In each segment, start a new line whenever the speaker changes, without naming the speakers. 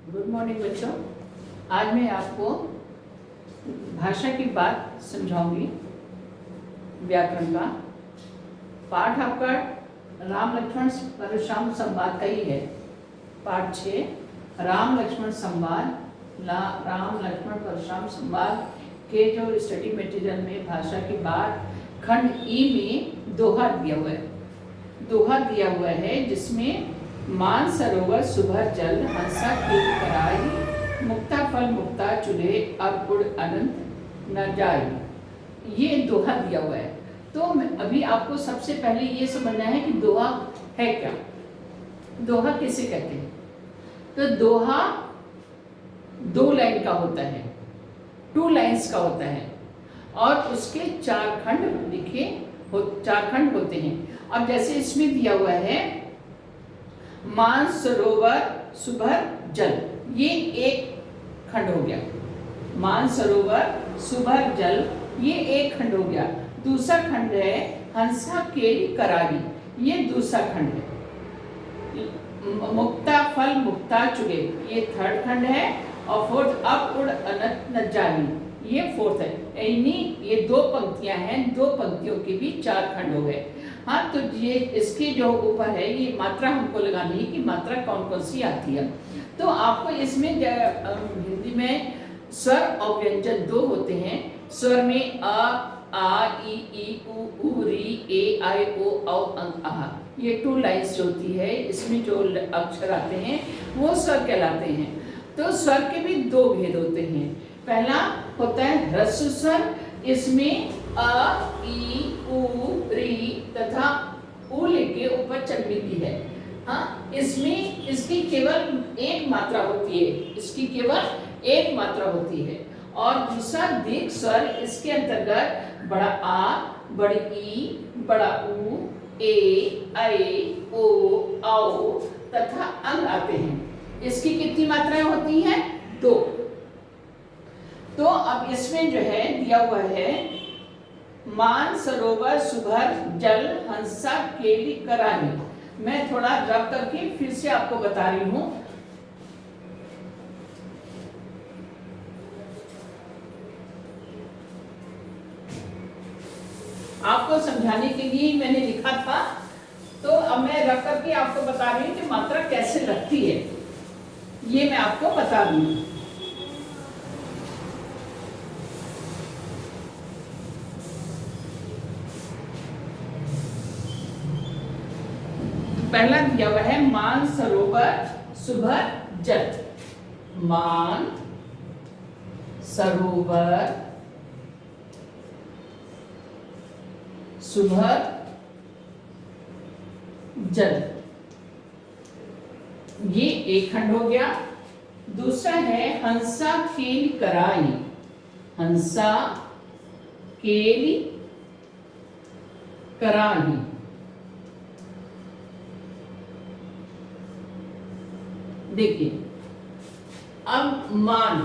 Good morning बच्चों। आज मैं आपको भाषा की बात समझाऊंगी। व्याकरण का पाठ आपका राम लक्ष्मण परशुराम संवाद का ही है। पाठ 6 राम लक्ष्मण संवाद, राम लक्ष्मण परशुराम संवाद के जो स्टडी मटेरियल में भाषा की बात खंड ई में दोहा दिया हुआ है। दोहा दिया हुआ है जिसमें मान सरोवर सुभर जल हंसा की कराई, मुक्ता फल मुक्ता चूल्हे अब उड़ अनंत न जाई। ये दोहा दिया हुआ है। तो अभी आपको सबसे पहले ये समझना है कि दोहा है क्या, दोहा किसे कहते हैं। तो दोहा 2 लाइन का होता है, 2 लाइन्स का होता है और उसके 4 खंड लिखे 4 खंड होते हैं। अब जैसे इसमें दिया हुआ है मान सरोवर सुभर जल, ये एक खंड हो गया। मान सरोवर सुभर जल ये एक खंड हो गया। दूसरा खंड है हंसा केली करारी, ये दूसरा खंड है। मुक्ता फल मुक्ता चुगे, ये 3rd खंड है। और 4th अब उड़ अनंत न जाही, ये 4th है। यानी ये 2 पंक्तियां हैं, 2 पंक्तियों के भी 4 खंड हो गए। हाँ, तो ये इसके जो ऊपर है ये मात्रा हमको लगानी है कि मात्रा कौन कौन सी आती है। तो आपको इसमें हिंदी में स्वर और व्यंजन 2 होते हैं। स्वर में अ आ ई उ री ए आई ओ औ अंग आह, ये 2 लाइन्स जो होती है इसमें जो अक्षर आते हैं वो स्वर कहलाते हैं। तो स्वर के भी 2 भेद होते हैं। पहला होता है ह्रस्व स्वर, इसमें अ ई उ री तथा उ लेके ऊपर चलमिली है। हाँ, इसमें इसकी केवल एक मात्रा होती है, इसकी केवल एक मात्रा होती है। और दूसरा दीर्घ स्वर, इसके अंतर्गत बड़ा आ, बड़ी ई, बड़ा उ, ए, ऐ, ओ, औ तथा अंग आते हैं। इसकी कितनी मात्राएं होती हैं? 2। तो अब इसमें जो है दिया हुआ है मान सरोवर सुभर जल हंसा केली कराही। मैं थोड़ा रब करके फिर से आपको बता रही हूं। आपको समझाने के लिए मैंने लिखा था, तो अब मैं रब करके आपको बता रही हूं कि मात्रा कैसे लगती है, ये मैं आपको बता दूंगी। पहला दिया हुआ है मान सरोवर सुभर जल। मान सरोवर सुभर जल, ये एक खंड हो गया। दूसरा है हंसा केली कराई। हंसा केली कराई, देखिए अब मान,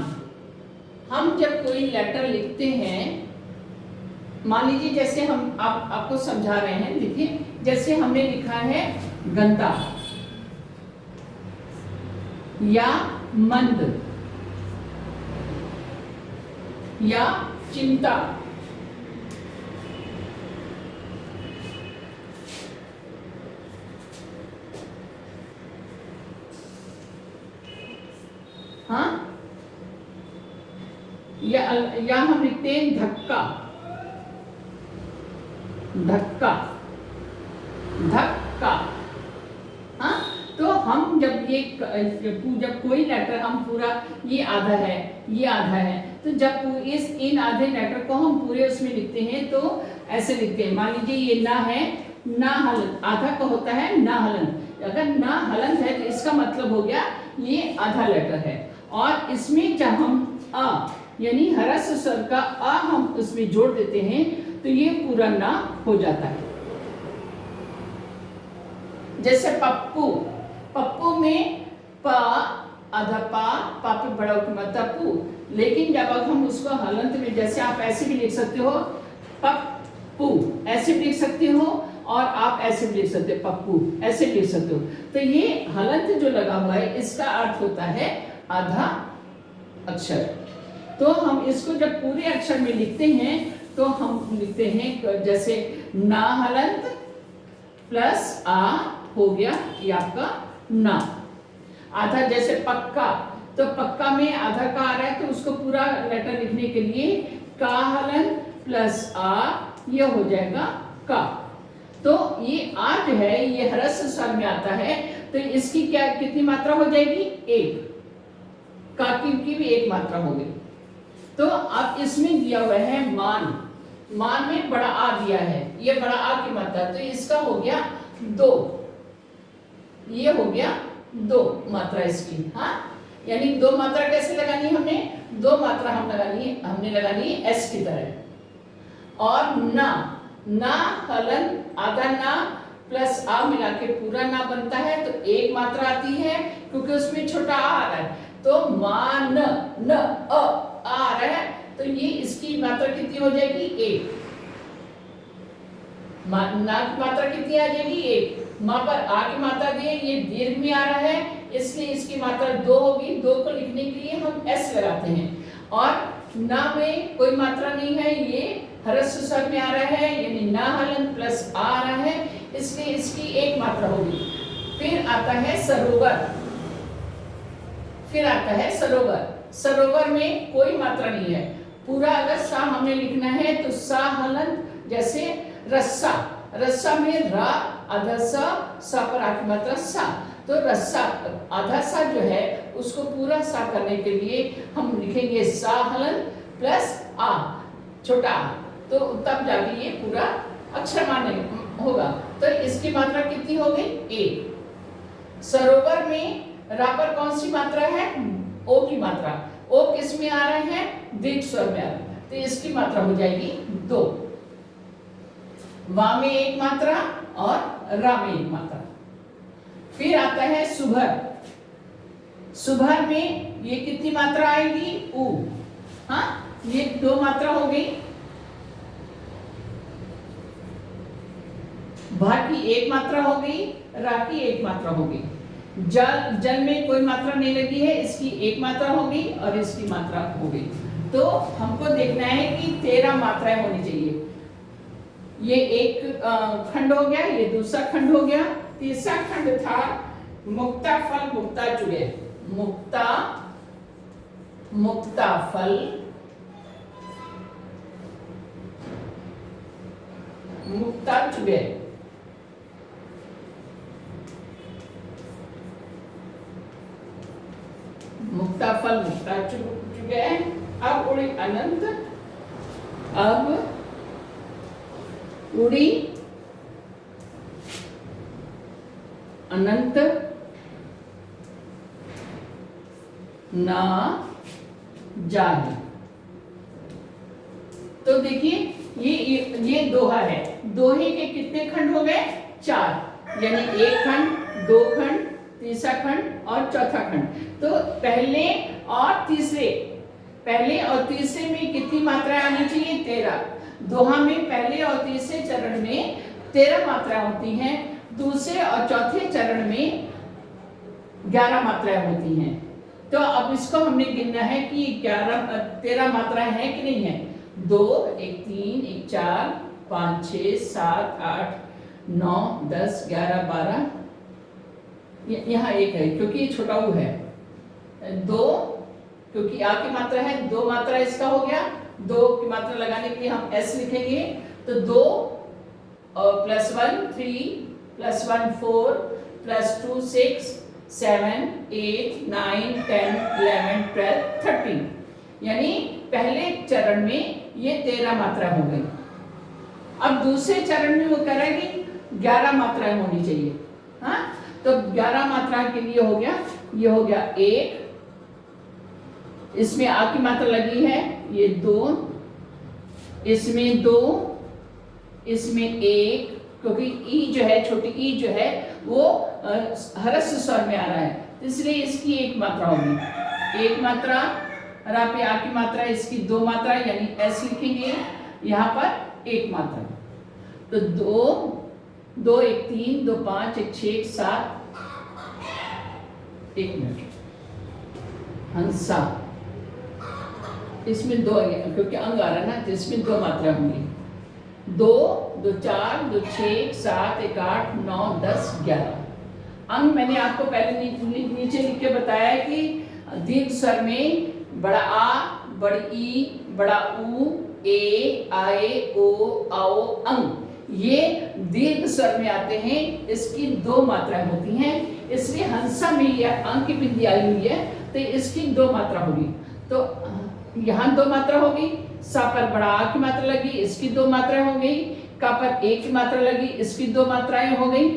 हम जब कोई लेटर लिखते हैं, मान लीजिए जैसे हम आपको समझा रहे हैं, देखिए जैसे हमने लिखा है गंदा या मंद या चिंता, हाँ, या हम लिखते हैं धक्का, धक्का धक्का। हाँ, तो हम जब कोई लेटर हम पूरा ये आधा है ये आधा है, तो जब इन आधे लेटर को हम पूरे उसमें लिखते हैं तो ऐसे लिखते हैं। मान लीजिए ये ना है, ना हलन, आधा का होता है ना हलन। अगर ना हलन है तो इसका मतलब हो गया ये आधा लेटर है। और इसमें जब हम अ यानी ह्रस्व स्वर का अ हम उसमें जोड़ देते हैं तो ये पूरा ना हो जाता है। जैसे पप्पू, पप्पू में प आधा पा पे बड़ा पप्पू, लेकिन जब हम उसको हलंत में, जैसे आप ऐसे भी लिख सकते हो पप्पू, ऐसे भी लिख सकते हो और आप ऐसे भी लिख सकते हो पप्पू, ऐसे लिख सकते हो। तो ये हलंत जो लगा हुआ है इसका अर्थ होता है आधा अक्षर। तो हम इसको जब पूरे अक्षर में लिखते हैं तो हम लिखते हैं जैसे ना हलंत प्लस आ हो गया ये आपका ना। आधा जैसे पक्का, तो पक्का में आधा का आ रहा है तो उसको पूरा लेटर लिखने के लिए का हलंत प्लस आ ये हो जाएगा का। तो ये आ जो है ये ह्रस्व स्वर में आता है तो इसकी क्या कितनी मात्रा हो जाएगी? एक। का की भी एक मात्रा होगी। तो अब इसमें दिया हुआ है मान, मान में बड़ा आ दिया है, ये बड़ा आ की मात्रा, तो इसका हो गया 2, ये हो गया 2 मात्रा इसकी। हाँ, यानी 2 मात्रा कैसे लगानी हमने? 2 मात्रा हमने लगानी एस की तरह। और ना, ना हलंत आधा ना प्लस आ मिला के पूरा ना बनता है तो एक मात्रा आती है क्योंकि उसमें छोटा आ रहा है, तो मान न आ रहा है तो ये इसकी मात्रा कितनी हो जाएगी? 1। ना की मात्रा कितनी आ जाएगी? 1। मां पर आ की मात्रा दिए, ये दीर्घ में आ रहा है इसलिए इसकी मात्रा 2 होगी। 2 को लिखने के लिए हम एस लगाते हैं। और ना में कोई मात्रा नहीं है, ये ह्रस्व स्वर में आ रहा है यानी ना हलंत प्लस आ रहा है इसलिए इसकी एक मात्रा होगी। फिर आता है सरोवर, फिर आता है सरोवर। सरोवर में कोई मात्रा नहीं है, पूरा अगर सा हमने लिखना है तो सा हलंत जैसे रस्सा, रस्सा में रा आधा सा पर आ की मात्रा सा, तो रस्सा आधा सा जो है उसको पूरा सा करने के लिए हम लिखेंगे सा हलंत प्लस आ छोटा आ, तो तब जाके ये पूरा अक्षर माने होगा। तो इसकी मात्रा कितनी हो गई? 1। सरोवर में रा पर कौन सी मात्रा है? ओ की मात्रा। ओ किस में आ रहे हैं? दीर्घ स्वर में आ रहे हैं, तो इसकी मात्रा हो जाएगी 2। वा में एक मात्रा और रा में एक मात्रा। फिर आता है सुभर। सुभर में ये कितनी मात्रा आएगी? ऊ। हाँ, ये 2 मात्रा हो गई। भा की एक मात्रा हो गई, रा की एक मात्रा हो गई। जल, जल में कोई मात्रा नहीं लगी है, इसकी एक मात्रा हो गई और इसकी मात्रा हो गई। तो हमको देखना है कि 13 मात्राएं होनी चाहिए। ये एक खंड हो गया, ये दूसरा खंड हो गया, तीसरा खंड था मुक्ता फल मुक्ता चुगे। मुक्ता, मुक्ता फल मुक्ता चुगे। मुक्ता फल मुक्ता चुगे। अब उड़ी अनंत, अब उड़ी अनंत ना जागी। तो देखिए ये दोहा है। दोहे के कितने खंड हो गए? 4, यानी एक खंड, 2 खंड, तीसरा खंड और चौथा खंड। तो पहले और तीसरे में कितनी मात्राएं आनी चाहिए? 13। दोहा में पहले और तीसरे चरण में 13 मात्राएं होती हैं, दूसरे और चौथे चरण में 11 मात्राएं होती हैं। तो अब इसको हमने गिनना है कि 13 मात्राएं हैं कि नहीं है। 2, 1, 3, 1, 4, 5, 6, 7, 8, 9, 10, 11, 12, यहाँ 1 है क्योंकि ये छोटा ऊ है। 2 क्योंकि आ की मात्रा है, 2 मात्रा इसका हो गया। 2 की मात्रा लगाने के लिए हम एस लिखेंगे, तो 2 + 1 3 + 1 4 + 2 6 7 8 9 10 11 12 13, यानी पहले चरण में ये 13 मात्रा हो गई। अब दूसरे चरण में वो करेगी 11 मात्राएं होनी चाहिए। हाँ, तो 11 मात्रा के लिए हो गया, ये हो गया 1, इसमें आ की मात्रा लगी है, ये 2, इसमें 2, इसमें 1, क्योंकि ई जो है, छोटी ई जो है वो ह्रस्व स्वर में आ रहा है, इसलिए इसकी 1 मात्रा होगी। 1 मात्रा, रा पे आ की मात्रा, इसकी 2 मात्रा यानी एस लिखेंगे, यहाँ पर 1 मात्रा। तो 2 2 1 3, 2 5, 1 6, 1 7, 1 मिनट। हंसा, इसमें दो, क्योंकि अंग आ रहा है ना, तो इसमें दो मात्रा होंगी। 2 2 4, 2 6, 7 1 8 9 10 11 अंग मैंने आपको पहले नीचे लिख के बताया है कि दीर्घ स्वर में बड़ा आ, बड़ी ई, बड़ा ऊ, ए, आए, ओ, आओ, अंग, ये दीर्घ स्वर में आते हैं। इसकी दो मात्राएं होती हैं, इसलिए हंसा में ये अंग की बिंदी आई हुई है, तो इसकी दो मात्रा होगी। तो यहाँ दो मात्रा होगी, सा पर बड़ा आ की मात्रा लगी, इसकी दो मात्राएं हो गई। का पर एक की मात्रा लगी, इसकी दो मात्राएं हो गई।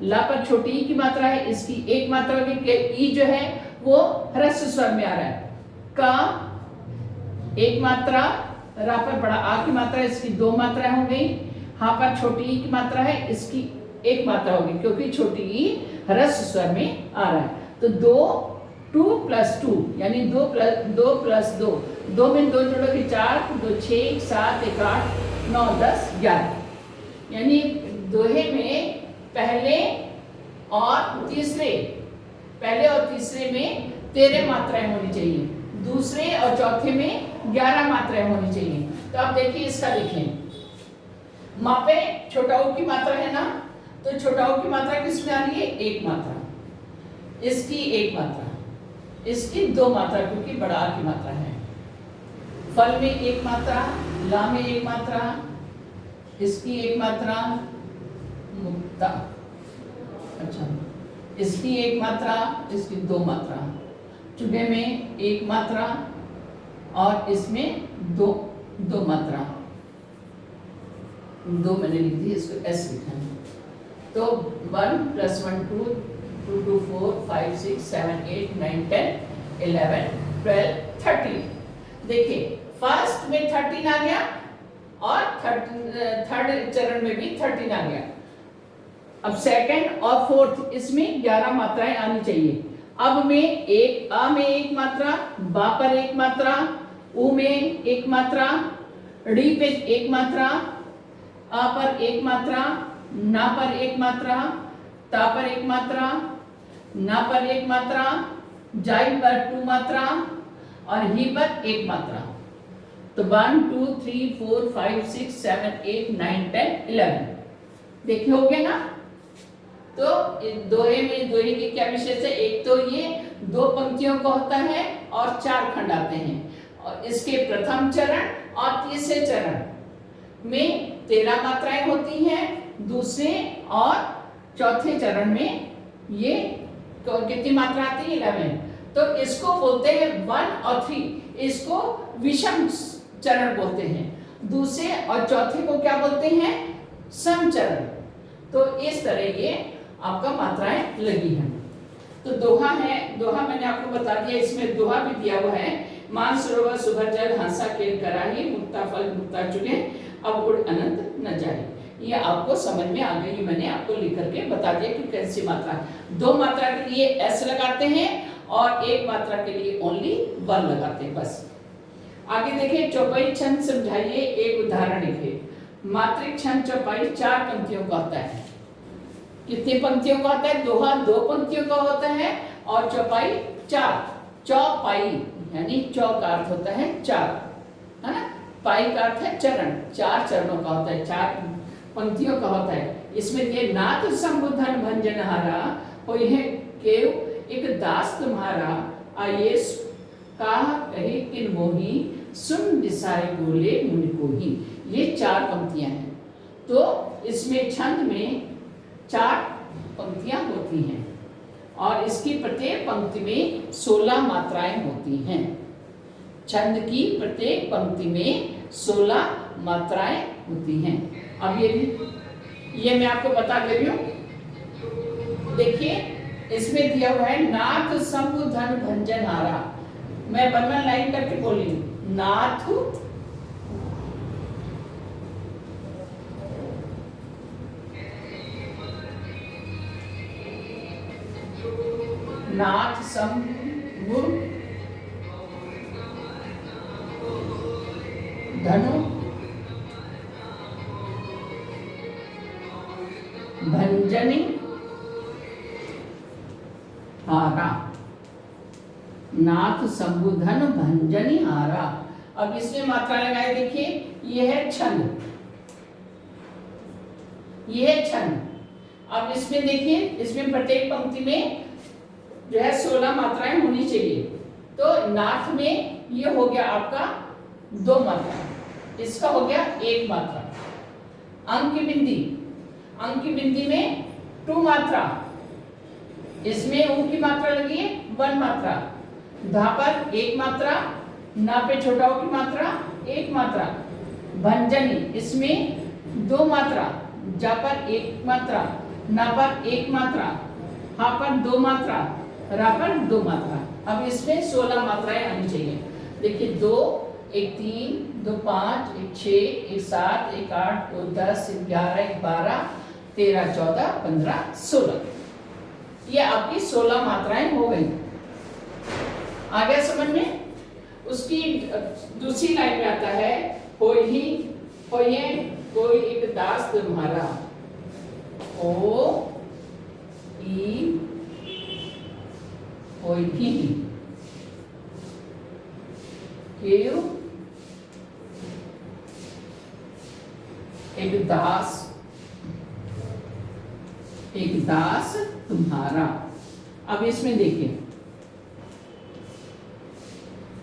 ला पर छोटी ई की मात्रा है, इसकी एक मात्रा होगी। ई जो है वो ह्रस्व स्वर में आ रहा है। का एक मात्रा, रा पर बड़ा आ की मात्रा है, इसकी दो मात्राएं हो गई। हा पर छोटी ई की मात्रा है, इसकी एक मात्रा होगी, क्योंकि छोटी ई ह्रस्व स्वर में आ रहा है। तो 2 + 2 यानी 2 + 2, 2 में 2 जोड़ोगे 4, 2 6 7 1 8 9 10 11, यानी दोहे में पहले और तीसरे में 13 मात्राएं होनी चाहिए, दूसरे और चौथे में 11 मात्राएं होनी चाहिए। तो अब देखिए इसका देखें, मापे छोटा ऊ की मात्रा है ना, तो छोटा ऊ की मात्रा किसमें आ रही है? एक मात्रा, इसकी एक मात्रा, इसकी दो मात्रा, क्योंकि बड़ा आ की मात्रा है। फल में एक मात्रा, ला में एक मात्रा, इसकी एक मात्रा, मुक्ता, अच्छा, इसकी एक मात्रा, इसकी दो मात्रा, चुगे में एक मात्रा और इसमें दो मात्रा, दो मैंने लिख दी, इसको एस लिखा है। तो 1 + 1 2 2 2 4 5 6 7 8 9 10 11 12 13। देखिए फर्स्ट में 13 आ गया और थर्ड चरण में भी 13 आ गया। अब सेकंड और फोर्थ इसमें 11 मात्राएं आनी चाहिए। अब में एक, आ में एक मात्रा, बा पर एक मात्रा, ऊ में एक मात्रा, डी पे एक मात्रा, आ पर एक मात्रा, ना पर एक मात्रा, ता पर एक मात्रा, ना पर एक मात्रा, जाई पर 2 मात्रा और ही पर एक मात्रा। तो 1 2 3 4 5 6 7 8 9 10 11 देखिए हो गया ना। तो दोहे में, दोहे की क्या विशेष है? एक तो ये दो पंक्तियों का होता है और 4 खंड आते हैं, और इसके प्रथम चरण और तीसरे चरण में 13 मात्राएं होती हैं, दूसरे और चौथे चरण में ये कितनी मात्रा आती है? 11। तो इसको बोलते हैं 1 और 3, इसको विषम चरण बोलते हैं। दूसरे और चौथे को क्या बोलते हैं? सम चरण। तो इस तरह ये आपका मात्राएं लगी हैं। तो दोहा है, दोहा मैंने आपको बता दिया, इसमें दोहा भी दिया हुआ है। मान सरोवर सुभर जल, हंसा केर कराही, मुक्ता फल मुक्ता चुके, अब उड़ अनंत न जाए। ये आपको समझ में आ गई, मैंने आपको लिख करके बता दिया कि कैसी मात्रा। दो मात्रा के लिए एस लगाते हैं और एक मात्रा के लिए ओनली वन लगाते हैं, बस। आगे देखिए, चौपाई छंद समझाइए, एक उदाहरण लिखिए। मात्रिक छंद चौपाई 4 पंक्तियों का होता है। कितनी पंक्तियों का होता है? दोहा 2 पंक्तियों का होता है और चौपाई 4। चौपाई यानी चौ का अर्थ होता है 4, है ना, पाई का अर्थ है चरण, 4 चरणों का होता है, 4 पंक्तियों का होता है। इसमें ये नाथ संबुधन भंजनहारा होई है केव एक दास तुम्हारा, आइए का कहे किन मोही, सुन दिसाए बोले मुनि को ही। ये 4 पंक्तियां हैं। तो इसमें छंद में 4 पंक्तियां होती हैं और इसकी प्रत्येक पंक्ति में 16 मात्राएं होती हैं। छंद की प्रत्येक पंक्ति में 16 मात्राएं होती हैं। अब ये मैं आपको बता दे रही हूँ। देखिए इसमें दिया हुआ है नाथ संबुधन भंजनहारा। मैं 1 लाइन करके बोली, नाथ नाथ संबु धनु भंजनी हारा, नाथ संबुधन भंजनी हारा। अब इसमें मात्रा लगाए, देखिए ये है छंद, ये है छंद। अब इसमें देखिए, इसमें प्रत्येक पंक्ति में जो है 16 मात्राएं होनी चाहिए। तो नाथ में ये हो गया आपका 2 मात्रा, इसका हो गया 1 मात्रा। अंक की बिंदी, अंक की बिंदी में 2 मात्रा, इसमें ऊ की मात्रा लगी है 1 मात्रा। धा पर 1 मात्रा, ना पे छोटा ऊ की मात्रा 1 मात्रा। भंजनी, इसमें 2 मात्रा, जा पर 1 मात्रा, ना पर 1 मात्रा, हा पर 2 मात्रा, रा पर 2 मात्रा। अब इसमें 16 मात्राएं आनी चाहिए। देखिए 2, 1 3, 2 5, 1 6, 1 7, 1 8, 2 10, 1 11, 1 12, 13 14, 15 16। ये आपकी 16 मात्राएं हो गई। आ गया समझ में? उसकी दूसरी लाइन में आता है, होई कोई एक दास तुम्हारा, ओ ई होई ही क्यों एक दास तुम्हारा। अब इसमें देखिए,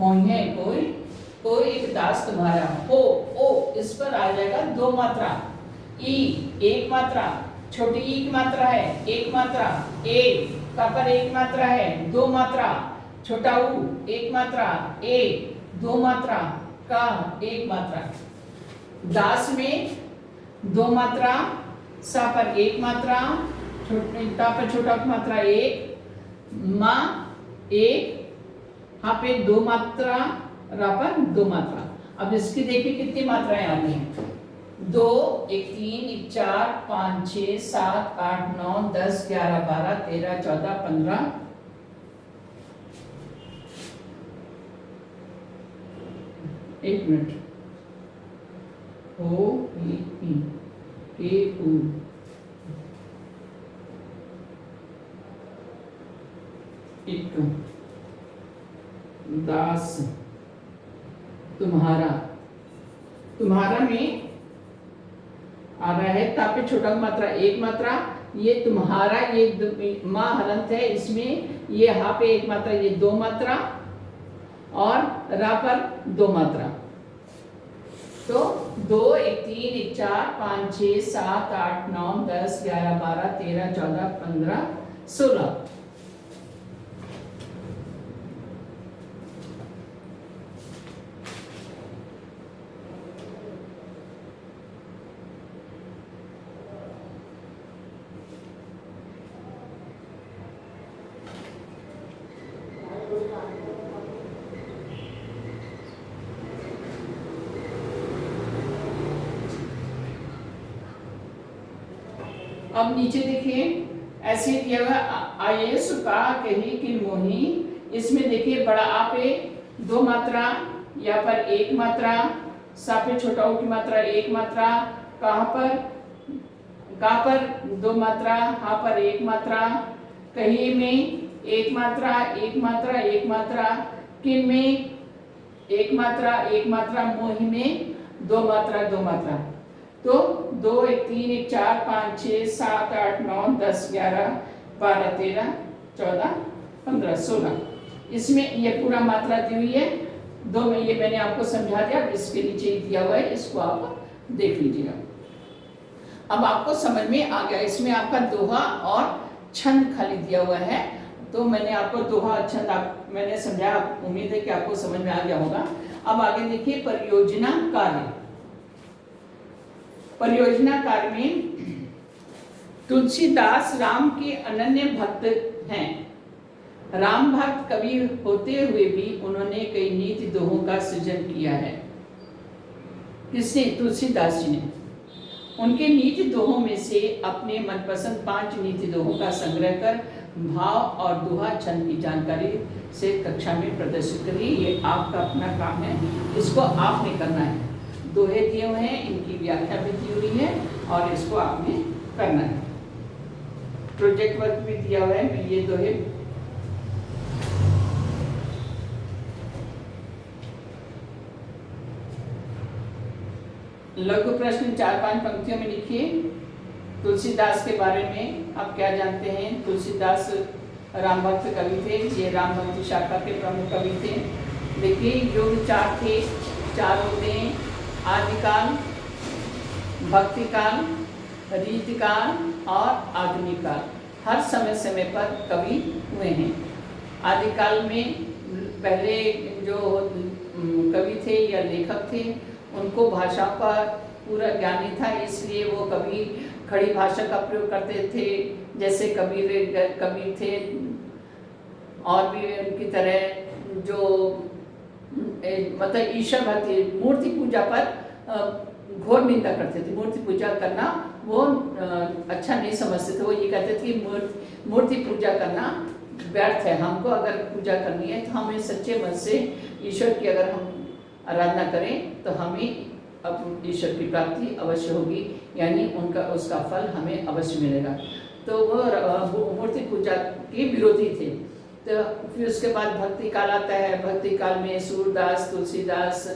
होइए कोई एक दास तुम्हारा, हो ओ इस पर आ जाएगा 2 मात्रा, ई 1 मात्रा, छोटी ई की मात्रा है 1 मात्रा, ए का पर 1 मात्रा है 2 मात्रा, छोटा ऊ 1 मात्रा, ए 2 मात्रा, का 1 मात्रा। दास में 2 मात्रा, सा पर 1 मात्रा, ता पर छोटा की मात्रा 1, मा 1, हा पे 2 मात्रा, रा पर 2 मात्रा। अब इसकी देखिए कितनी मात्राएं आ रही हैं, 2, 1 3, 1 4, 5 6 7 8 9 10 11 12 13 14 15। एक मिनट, ओ ई के ऊ, एक दास तुम्हारा, तुम्हारा में आ रहा है ता पे छोटा मात्रा 1 मात्रा, ये तुम्हारा ये माँ हलंत है, इसमें ये हा पे 1 मात्रा, ये 2 मात्रा, और रा पर 2 मात्रा। तो 2 1 3 1 4 5 6 7 8 9 10 11 12 13 14 15 16। अब नीचे देखिए, ऐसे दिया हुआ आये सुका कही कि मोही, इसमें देखिए बड़ा आ पे 2 मात्रा, या पर 1 मात्रा, सा पे छोटा ऊ की मात्रा 1 मात्रा, कहाँ पर का पर 2 मात्रा, हा पर 1 मात्रा, कही में 1 मात्रा 1 मात्रा 1 मात्रा, किन में 1 मात्रा 1 मात्रा, मोही में 2 मात्रा 2 मात्रा। तो 2 1 3 1 4 5 6 7 8 9 10 11 12 13 14 15 16। इसमें ये पूरा मात्रा दी हुई है 2 में, ये मैंने आपको समझा दिया। इसके नीचे ही दिया हुआ है, इसको आप देख लीजिएगा। अब आपको समझ में आ गया। इसमें आपका दोहा और छंद खाली दिया हुआ है, तो मैंने आपको दोहा छंद मैंने समझाया, उम्मीद है कि आपको समझ में आ गया होगा। अब आगे देखिए, परियोजना कार्य। परियोजना कार्य में तुलसीदास राम के अनन्य भक्त हैं। राम भक्त कवि होते हुए भी उन्होंने कई नीति दोहों का सृजन किया है। किसने? तुलसीदास जी ने। उनके नीति दोहों में से अपने मनपसंद 5 नीति दोहों का संग्रह कर भाव और दोहा छंद की जानकारी से कक्षा में प्रदर्शित करिए। ये आपका अपना काम है, इसको आपने करना है। दोहे दिए हुए हैं, इनकी व्याख्या भी दी हुई है और इसको आपने करना है। प्रोजेक्ट वर्क भी दिया हुआ है, ये दो है। लघु प्रश्न 4-5 पंक्तियों में लिखिए। तुलसीदास के बारे में आप क्या जानते हैं? तुलसीदास राम भक्त कवि थे, ये राम भक्ति शाखा के प्रमुख कवि थे। देखिए योग 4 थे, 4 होते हैं, आदिकाल, भक्तिकाल, रीतिकाल और आधुनिक काल। हर समय समय पर कवि हुए हैं। आदिकाल में पहले जो कवि थे या लेखक थे, उनको भाषा का पूरा ज्ञान नहीं था, इसलिए वो कभी खड़ी भाषा का प्रयोग करते थे, जैसे कबीर थे। और भी उनकी तरह जो मतलब ईश्वर भक्ति, मूर्ति पूजा पर घोर निंदा करते थे। मूर्ति पूजा करना वो अच्छा नहीं समझते थे। वो ये कहते थे कि मूर्ति पूजा करना व्यर्थ है, हमको अगर पूजा करनी है तो हमें सच्चे मन से ईश्वर की अगर हम आराधना करें तो हमें अब ईश्वर की प्राप्ति अवश्य होगी, यानी उसका फल हमें अवश्य मिलेगा। तो वो मूर्ति पूजा के विरोधी थे। तो फिर उसके बाद भक्ति काल आता है। भक्ति काल में सूरदास, तुलसीदास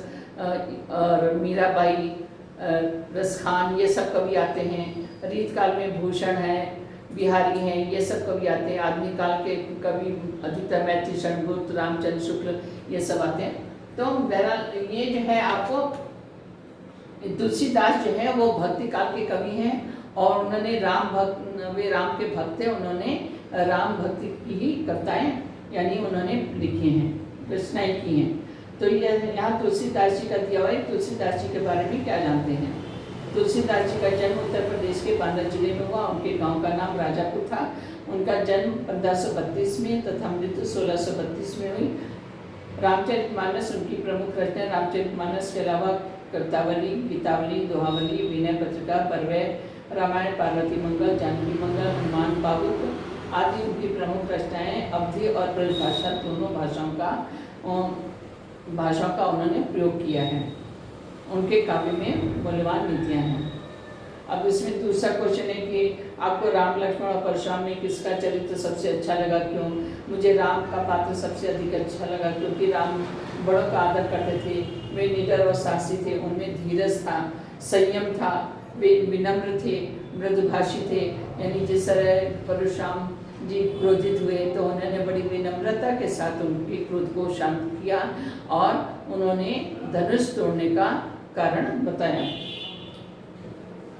और मीराबाई, रसखान, ये सब कवि आते हैं। रीत काल में भूषण है, बिहारी हैं, ये सब कवि आते हैं। आधुनिक काल के कवि अधिकतर मैथिली, षणमुक्त, रामचंद्र शुक्ल, ये सब आते हैं। तो बहरहाल ये जो है आपको तुलसीदास जो है वो भक्ति काल के कवि हैं और उन्होंने वे राम के भक्त थे। उन्होंने राम भक्ति की ही कविताएं यानी उन्होंने लिखी हैं, रचनाएं की हैं। तो ये यहाँ तुलसीदास जी का दिया हुआ है। तुलसीदास जी के बारे में क्या जानते हैं? तुलसीदास जी का जन्म उत्तर प्रदेश के बांदा जिले में हुआ। उनके गांव का नाम राजापुर था। उनका जन्म 1532 में तथा मृत्यु 1632 में हुई। रामचरितमानस उनकी प्रमुख रचना। रामचरितमानस के अलावा कवितावली, गीतावली, दोहावली, विनय पत्रिका, पर्वय, रामायण, पार्वती मंगल, जानकी मंगल, हनुमान बाबुक आदि उनकी प्रमुख रचनाएं। अवधी और ब्रज भाषा दोनों भाषाओं का उन्होंने प्रयोग किया है। उनके काव्य में मूल्यवान नीतियाँ हैं। अब इसमें दूसरा क्वेश्चन है कि आपको राम, लक्ष्मण और परशुराम में किसका चरित्र सबसे अच्छा लगा, क्यों? मुझे राम का पात्र सबसे अधिक अच्छा लगा क्योंकि राम बड़ों का आदर करते थे, वे निडर और साहसी थे, उनमें धीरज था, संयम था, वे विनम्र थे, मृदुभाषी थे। यानी जिस तरह परशुराम जी क्रोधित हुए तो उन्होंने बड़ी विनम्रता के साथ उनके क्रोध को शांत किया और उन्होंने धनुष तोड़ने का कारण बताया।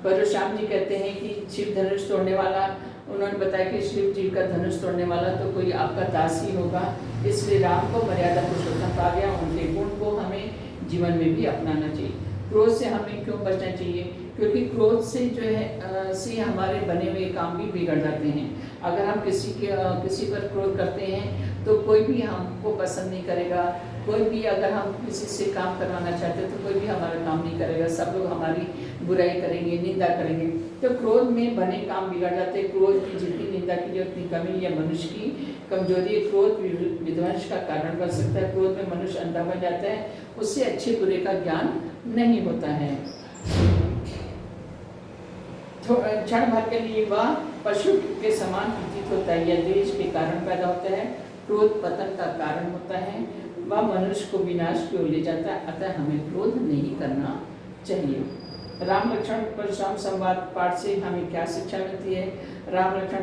परशुराम जी कहते हैं कि शिव धनुष तोड़ने वाला, उन्होंने बताया कि शिव जी का धनुष तोड़ने वाला तो कोई आपका दास ही होगा, इसलिए राम को मर्यादा पुरुषोत्तम कहा गया। उनके गुण को हमें जीवन में भी अपनाना चाहिए। क्रोध से हमें क्यों बचना चाहिए? क्योंकि क्रोध से जो है से हमारे बने हुए काम भी बिगड़ जाते हैं। अगर हम किसी पर क्रोध करते हैं तो कोई भी हमको पसंद नहीं करेगा। कोई भी अगर हम किसी से काम करवाना चाहते हैं तो कोई भी हमारा काम नहीं करेगा, सब लोग हमारी बुराई करेंगे, निंदा करेंगे। तो क्रोध में बने काम बिगड़ जाते हैं। क्रोध की जितनी निंदा की जो उतनी कमी या मनुष्य की कमजोरी, क्रोध विध्वंस का कारण बन सकता है। क्रोध में मनुष्य अंधा बन जाता है, उससे अच्छे बुरे का ज्ञान नहीं होता है। क्षण भर के लिए वह पशु के समान प्रतीत होता है, यह द्वेष के कारण पैदा होता है, क्रोध पतन का कारण होता है, वह मनुष्य को विनाश की ओर ले जाता है। अतः हमें क्रोध नहीं करना चाहिए। राम लक्ष्मण परशुराम संवाद पाठ से हमें क्या शिक्षा मिलती है? राम लक्ष्मण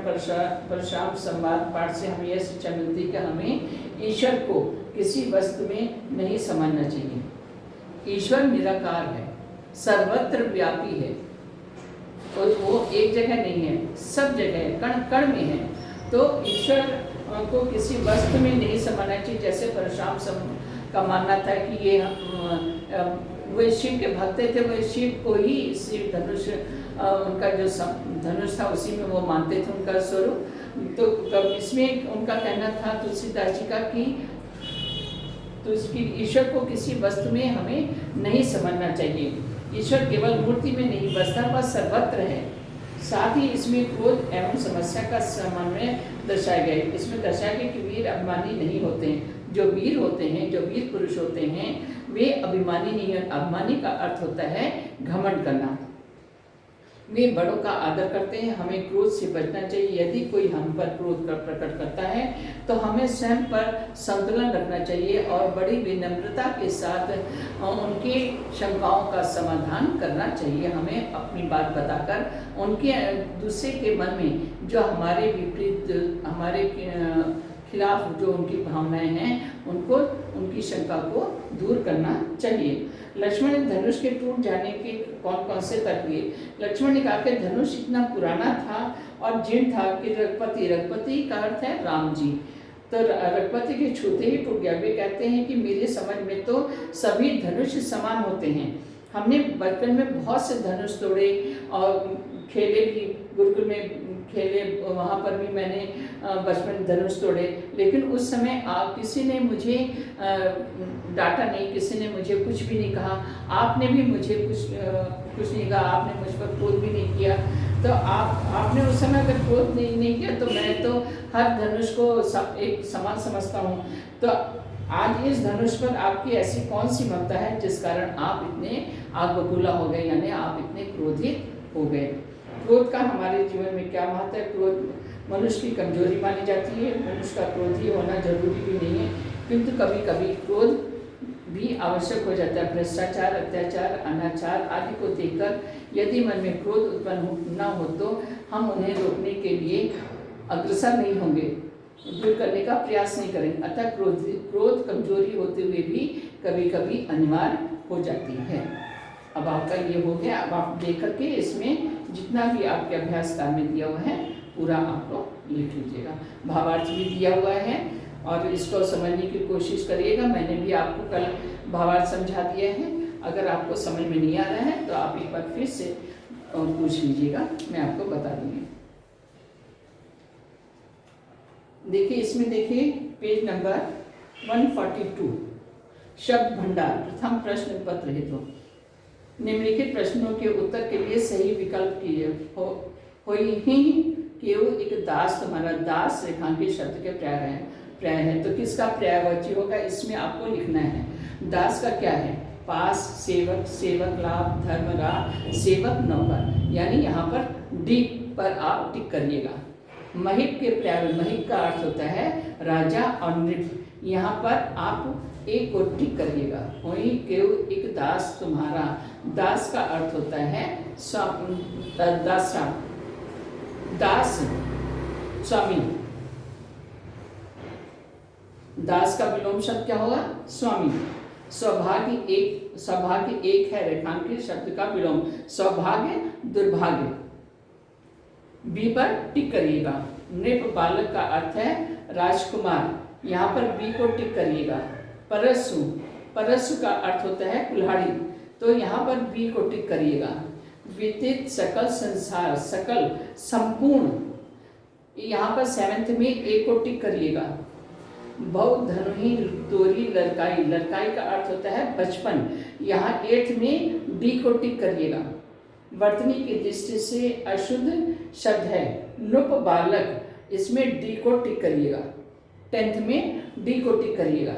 परशुराम संवाद पाठ से हमें यह शिक्षा मिलती है कि हमें ईश्वर को किसी वस्तु में नहीं समझना चाहिए। ईश्वर निराकार है, सर्वत्र व्यापी है, और वो एक जगह नहीं है, सब जगह है, कण कण में है। तो ईश्वर को किसी वस्तु में नहीं समझना चाहिए। जैसे परशुराम का मानना था कि ये वे शिव के भक्त थे, वे शिव को ही शिव धनुष उनका जो धनुष था उसी में वो मानते थे उनका स्वरूप। तो इसमें उनका कहना था तुलसीदास जी का कि तो इसकी ईश्वर को किसी वस्तु में हमें नहीं समझना चाहिए। ईश्वर केवल मूर्ति में नहीं बसता, वह सर्वत्र है। साथ ही इसमें क्रोध एवं समस्या का समन्वय दर्शाया गया है। इसमें दर्शाया गया कि वीर अभिमानी नहीं होते हैं। जो वीर होते हैं, जो वीर पुरुष होते हैं, वे अभिमानी नहीं है। अभिमानी का अर्थ होता है घमंड करना। वे बड़ों का आदर करते हैं। हमें क्रोध से बचना चाहिए। यदि कोई हम पर क्रोध प्रकट करता है तो हमें स्वयं पर संतुलन रखना चाहिए और बड़ी विनम्रता के साथ उनकी शंकाओं का समाधान करना चाहिए। हमें अपनी बात बताकर उनके दूसरे के मन में जो हमारे विपरीत, हमारे खिलाफ जो उनकी भावनाएं हैं, उनको उनकी शंका को दूर करना चाहिए। लक्ष्मण ने धनुष के टूट जाने के कौन कौन से तर्क दिए? लक्ष्मण ने कहा कि धनुष इतना पुराना था और जीर्ण था कि रघुपति का अर्थ है राम जी, तो रघुपति के छूते ही टूट गया। वे कहते हैं कि मेरे समझ में तो सभी धनुष समान होते हैं। हमने बचपन में बहुत से धनुष तोड़े और खेले भी, गुरुकुल में खेले, वहाँ पर भी मैंने बचपन धनुष तोड़े, लेकिन उस समय किसी ने मुझे डांटा नहीं, किसी ने मुझे कुछ भी नहीं कहा, आपने भी मुझे कुछ नहीं कहा, आपने मुझ पर क्रोध भी नहीं किया। तो आपने उस समय अगर क्रोध नहीं किया तो मैं तो हर धनुष को एक समान समझता हूँ। तो आज इस धनुष पर आपकी ऐसी कौन सी ममता है जिस कारण आप इतने आग बबूला हो गए, यानी आप इतने क्रोधित हो गए? क्रोध का हमारे जीवन में क्या महत्व है? क्रोध मनुष्य की कमजोरी मानी जाती है। मनुष्य का क्रोधी होना जरूरी भी नहीं है, किंतु कभी कभी क्रोध भी आवश्यक हो जाता है। भ्रष्टाचार, अत्याचार, अनाचार आदि को देखकर यदि मन में क्रोध उत्पन्न न हो तो हम उन्हें रोकने के लिए अग्रसर नहीं होंगे, दूर करने का प्रयास नहीं करेंगे। अतः क्रोध कमजोरी होते हुए भी कभी कभी अनिवार्य हो जाती है। अब आपका ये हो गया। अब आप देख करके इसमें जितना भी आपके अभ्यास काल में दिया हुआ है पूरा आप लोग लिख लीजिएगा। भावार्थ भी दिया हुआ है और इसको समझने की कोशिश करिएगा। मैंने भी आपको कल भावार्थ समझा दिया है। अगर आपको समझ में नहीं आ रहा है तो आप एक बार फिर से पूछ लीजिएगा, मैं आपको बता दूंगी। देखिए इसमें, देखिए पेज नंबर 142, शब्द भंडार। प्रथम प्रश्न पत्र हेतु निम्नलिखित प्रश्नों के उत्तर के लिए सही विकल्प कीजिए। केवल एक दास, तुम्हारा दास रेखांकित शब्द के पर्याय है। तो किसका पर्यायवाची होगा इसमें आपको लिखना है। दास का क्या है? पास, सेवक, सेवक लाभ, धर्मराज, सेवक नौकर, यानी यहाँ पर डी पर आप टिक करिएगा। महिप के पर्याय, महिप का अर्थ होता है राजा और नृप, यहाँ पर आप एक को टिक करिएगा। वही केवल एक दास तुम्हारा, दास का अर्थ होता है दास स्वामी। दास का विलोम शब्द क्या होगा? स्वामी। सौभाग्य एक है रेखांकित शब्द का विलोम, सौभाग्य दुर्भाग्य। बी पर टिक करिएगा। नृप बालक का अर्थ है राजकुमार, यहाँ पर बी को टिक करिएगा। परसु का अर्थ होता है कुल्हाड़ी, तो यहाँ पर बी को टिक करिएगा। विदित सकल संसार, सकल संपूर्ण, यहाँ पर 7th में ए को टिक करिएगा। भव धनुही तोरी लड़काई, लड़काई का अर्थ होता है बचपन, यहाँ 8th में डी को टिक करिएगा। वर्तनी की दृष्टि से अशुद्ध शब्द है नुप बालक, इसमें डी को टिक करिएगा। 10th में डी को टिक करिएगा।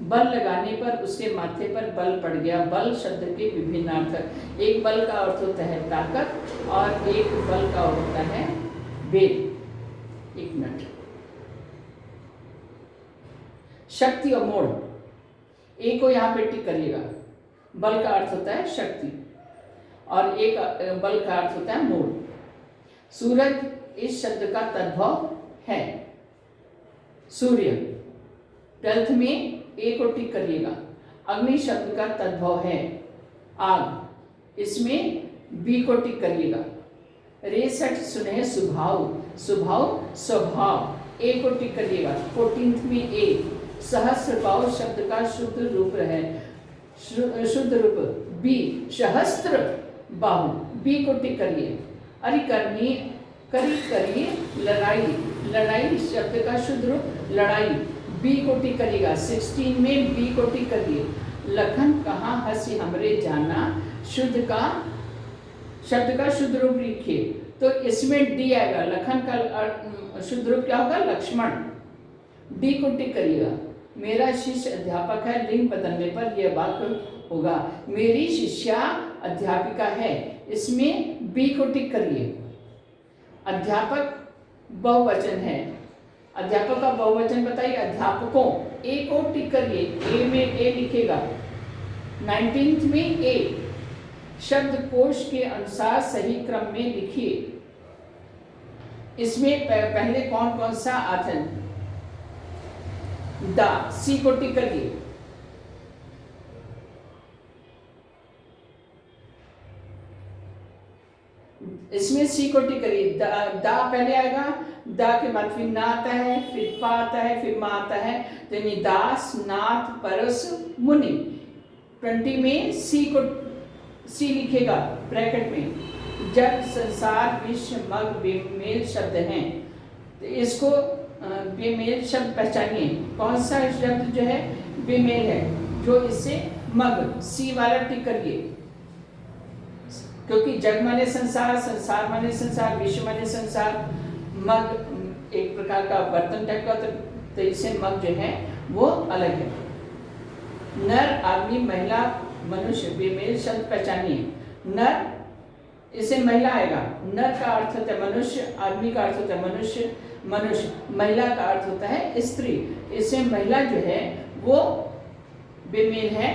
बल लगाने पर उसके माथे पर बल पड़ गया। बल शब्द के विभिन्न अर्थ, एक बल का अर्थ होता है ताकत और एक बल का होता है वेग। एक मिनट। शक्ति और मोड़, ए को यहाँ पे टिक करिएगा। बल का अर्थ होता है शक्ति और एक बल का अर्थ होता है मोड़। सूरज इस शब्द का तद्भव है सूर्य, 12th में ए को टिक करिएगा। अग्नि शब्द का तद्भव है आग, इसमें बी को टिक करिएगा। रेसठ सुने स्वभाव, स्वभाव, ए को टिक करिएगा। 14th में ए। सहस्त्रबाहु शब्द का शुद्ध रूप है, शुद्ध रूप बी, सहस्त्र बाहु, बी को टिक करिए। अरे करिए लड़ाई, लड़ाई शब्द का शुद्ध रूप लड़ाई, बी को टिक करिएगा। 16 में बी को टिक करिए। लखन कहाँ हंसी हमरे जाना, शुद्ध का शब्द का शुद्ध रूप लिखिए, तो इसमें डी आएगा। लखन का शुद्ध रूप क्या होगा? लक्ष्मण, डी को टिक करिएगा। मेरा शिष्य अध्यापक है, लिंग बदलने पर यह वाक्य होगा मेरी शिष्या अध्यापिका है, इसमें बी को टिक करिए। अध्यापक बहुवचन है, अध्यापक का बहुवचन बताइए। अध्यापकों, ए को टिक करिए, ए में ए लिखेगा। 19th में ए। शब्दकोश के अनुसार सही क्रम में लिखिए। इसमें पहले कौन कौन सा आता है? द, सी को टिक करिए। इसमें सी को टिक करिए। द पहले आएगा, द के बाद फिर ना आता है, फिर पा आता है, फिर मा आता है। तो यानी दास, नाथ, परस, मुनि। 20 में सी लिखेगा ब्रैकेट में। जग, संसार, विश्व, मग बेमेल शब्द हैं, तो इसको बेमेल शब्द पहचानिए। कौन सा शब्द जो है बेमेल है? जो इससे मग, सी वाला टिक करिए, क्योंकि जग माने संसार, संसार माने संसार, विश्व माने संसार, मग एक प्रकार का बर्तन टाइप का, तो इससे मग जो है वो अलग है। नर, आदमी, महिला, मनुष्य बेमेल शब्द पहचानिए। नर, इसे महिला आएगा। नर का अर्थ होता है मनुष्य, आदमी का अर्थ होता है मनुष्य, मनुष्य। महिला का अर्थ होता है स्त्री, इसे महिला जो है वो बेमेल है।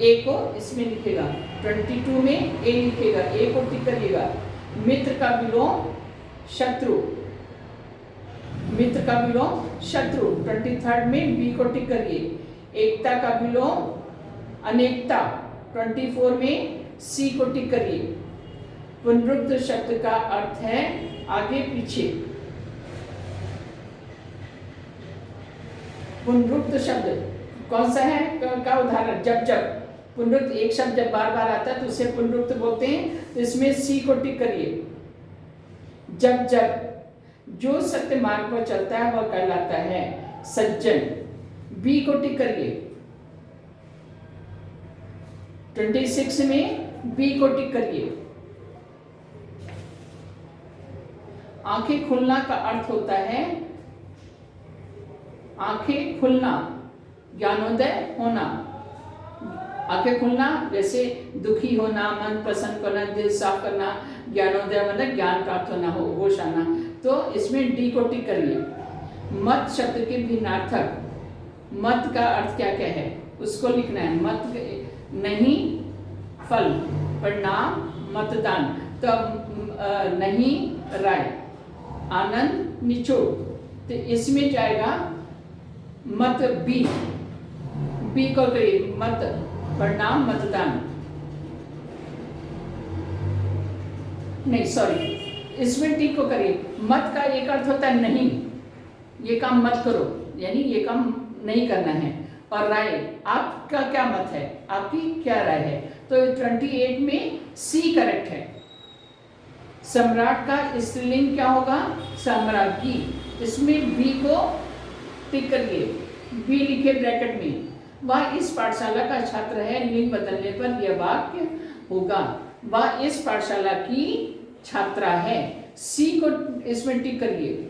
ए को इसमें लिखेगा। 22 में ए लिखेगा, ए को टिक करिएगा। मित्र का विलोम शत्रु, मित्र का विलोम शत्रु। 23rd में बी को टिक करिए। एकता का विलोम अनेकता। 24 में सी को टिक करिए। पुनरुक्त शब्द का अर्थ है आगे पीछे। पुनरुक्त शब्द कौन सा है का उदाहरण? जब जब। पुनरुक्त एक शब्द जब बार बार आता है तो उसे पुनरुक्त बोलते हैं, तो इसमें सी को टिक करिए। जब जब, जो सत्य मार्ग पर चलता है वह कहलाता है सज्जन। बी को टिक करिए। 26 में बी को टिक करिए। आंखें खुलना का अर्थ होता है, आंखें खुलना, ज्ञानोदय होना। आंखें खुलना जैसे दुखी होना, मन प्रसन्न करना, दिल साफ करना। ज्ञानोदय मतलब ज्ञान प्राप्त होना, हो होश आना। तो इसमें डी को टिक करिए। मत शब्द के भिन्नार्थक, मत का अर्थ क्या क्या है उसको लिखना है। मत नहीं, फल, परिणाम, मतदान। तो नहीं राय, आनंद निचोड़। तो इसमें जाएगा मत बी, बी को करिए। मत, परिणाम, मतदान। नहीं सॉरी, इसमें टी को करिए। मत का एक अर्थ होता है नहीं, ये काम मत करो, यानी ये काम नहीं करना है। और राय, आपका क्या मत है, आपकी क्या राय है? तो 28 में सी करेक्ट है। सम्राट का स्त्रीलिंग क्या होगा? सम्राज्ञी। इसमें बी को टिक करिए। बी लिखे ब्रैकेट में। वह इस पाठशाला का छात्र है, लिंग बदलने पर यह वाक्य होगा। वह इस पाठशाला की छात्रा है। सी को इसमें टिक करिए।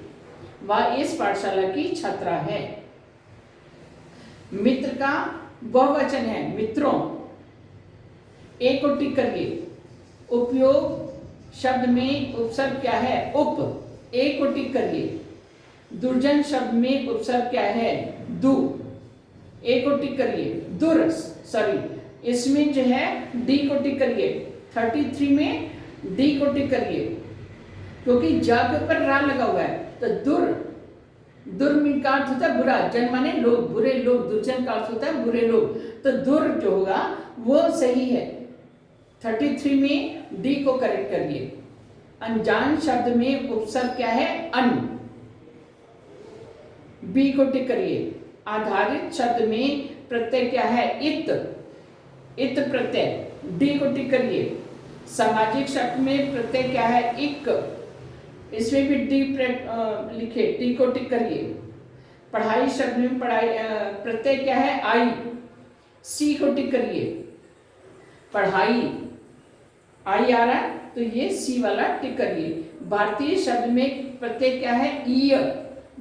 वह इस पाठशाला की छात्रा है। मित्र का बहुवचन है मित्रों। ए को टिक करिए। उपयोग शब्द में उपसर्ग क्या है? उप। ए को टिक करिए। दुर्जन शब्द में उपसर्ग क्या है? दु। ए को टिक करिए। दुर, सॉरी, इसमें जो है डी को टिक करिए। 33 में डी को टिक करिए, क्योंकि जग पर रा लगा हुआ है। तो दुर, दुर्मिन का अर्थ होता है बुरा, जन माने लोग, बुरे लोग। दुर्जन का अर्थ होता है बुरे लोग। तो दुर जो होगा वो सही है। 33 में डी को करेक्ट करिए। अनजान शब्द में उपसर्ग क्या है? अन। बी को टिक करिए। आधारित शब्द में प्रत्यय क्या है? इत। इत प्रत्यय। डी को टिक करिए। सामाजिक शब्द में प्रत्यय क्या है? इक। इसमें भी डी लिखे, टी को टिक करिए। पढ़ाई शब्द में पढ़ाई प्रत्यय क्या है? आई। सी को टिक करिए। पढ़ाई आई आ रहा है तो ये सी वाला टिक करिए। भारतीय शब्द में प्रत्यय क्या है? ई,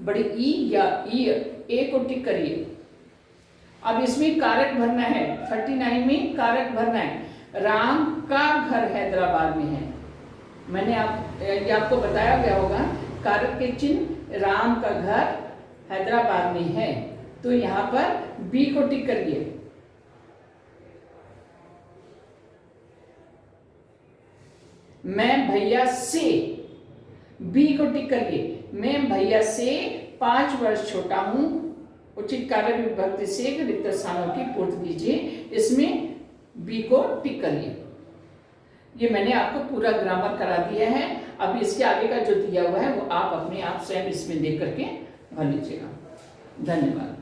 बड़ी ई या ई। ए को टिक करिए। अब इसमें कारक भरना है। 39 में कारक भरना है। राम का घर हैदराबाद में है। मैंने ये आपको बताया गया होगा, कारक के चिन्ह, राम का घर हैदराबाद में है, तो यहां पर बी को टिक करिए। मैं भैया से, बी को टिक करिए। मैं भैया से 5 वर्ष छोटा हूं, उचित कारक विभक्ति से रिक्त स्थानों की पूर्ति कीजिए। इसमें बी को टिक करिए। ये मैंने आपको पूरा ग्रामर करा दिया है। अब इसके आगे का जो दिया हुआ है वो आप अपने आप स्वयं इसमें देख करके भर लीजिएगा। धन्यवाद।